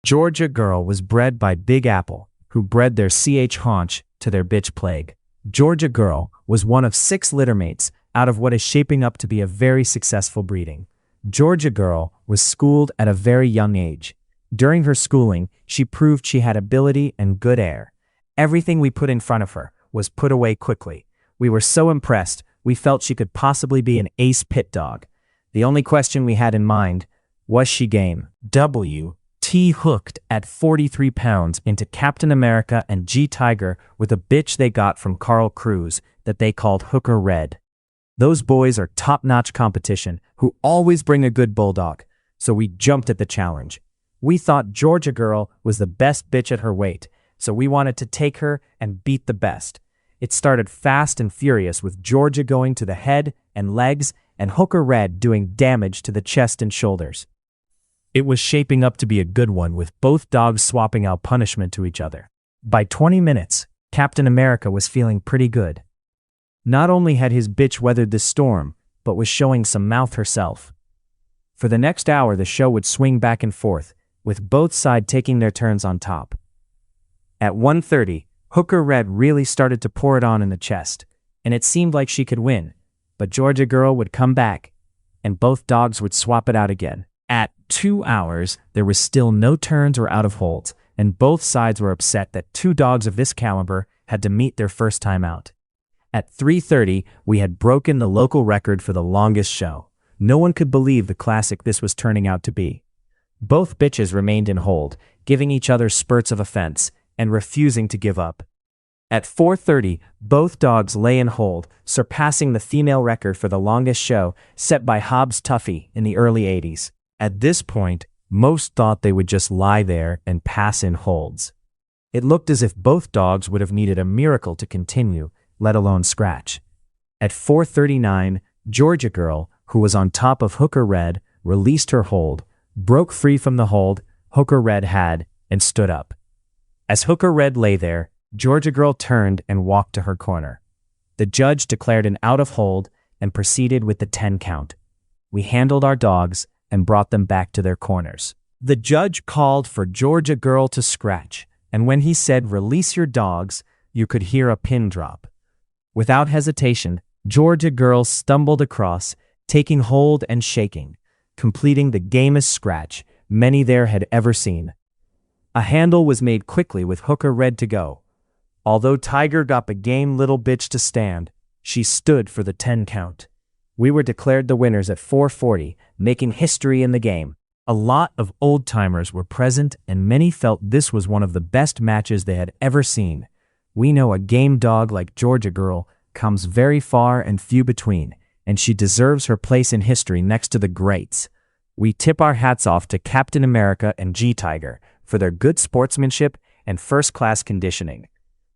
Georgia Girl was bred by Big Apple, who bred their CH haunch to their bitch plague. Georgia Girl was one of 6 littermates out of what is shaping up to be a very successful breeding. Georgia Girl was schooled at a very young age. During her schooling, she proved she had ability and good air. Everything we put in front of her was put away quickly. We were so impressed, we felt she could possibly be an ace pit dog. The only question we had in mind, was she game? W.T. hooked at 43 pounds into Captain America and G Tiger with a bitch they got from Carl Cruz that they called Hooker Red. Those boys are top-notch competition who always bring a good bulldog, so we jumped at the challenge. We thought Georgia Girl was the best bitch at her weight, so we wanted to take her and beat the best. It started fast and furious with Georgia going to the head and legs and Hooker Red doing damage to the chest and shoulders. It was shaping up to be a good one with both dogs swapping out punishment to each other. By 20 minutes, Captain America was feeling pretty good. Not only had his bitch weathered the storm, but was showing some mouth herself. For the next hour, the show would swing back and forth, with both sides taking their turns on top. At 1:30, Hooker Red really started to pour it on in the chest, and it seemed like she could win, but Georgia Girl would come back, and both dogs would swap it out again. At 2 hours, there was still no turns or out of holds, and both sides were upset that 2 dogs of this caliber had to meet their first time out. At 3:30, we had broken the local record for the longest show. No one could believe the classic this was turning out to be. Both bitches remained in hold, giving each other spurts of offense, and refusing to give up. At 4:30, both dogs lay in hold, surpassing the female record for the longest show set by Hobbs Tuffy in the early 80s. At this point, most thought they would just lie there and pass in holds. It looked as if both dogs would have needed a miracle to continue, let alone scratch. At 4:39, Georgia Girl, who was on top of Hooker Red, released her hold, broke free from the hold Hooker Red had, and stood up. As Hooker Red lay there, Georgia Girl turned and walked to her corner. The judge declared an out of hold and proceeded with the 10 count. We handled our dogs and brought them back to their corners. The judge called for Georgia Girl to scratch, and when he said release your dogs, you could hear a pin drop. Without hesitation, Georgia Girl stumbled across, taking hold and shaking, completing the gamest scratch many there had ever seen. A handle was made quickly with Hooker Red to go. Although Tiger got the game little bitch to stand, she stood for the 10 count. We were declared the winners at 4:40, making history in the game. A lot of old-timers were present, and many felt this was one of the best matches they had ever seen. We know a game dog like Georgia Girl comes very far and few between, and she deserves her place in history next to the greats. We tip our hats off to Captain America and G Tiger for their good sportsmanship and first-class conditioning.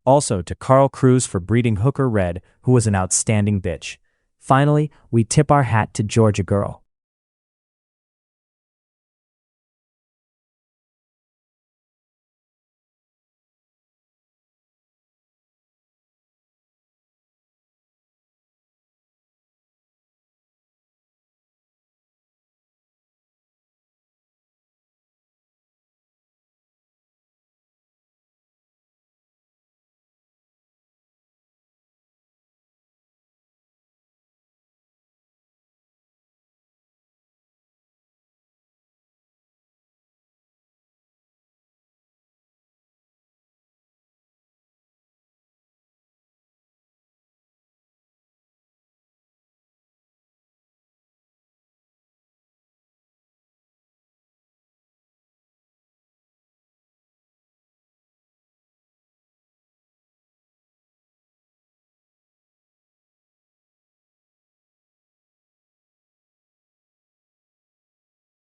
Also to Carl Cruz for breeding Hooker Red, who was an outstanding bitch. Finally, we tip our hat to Georgia Girl.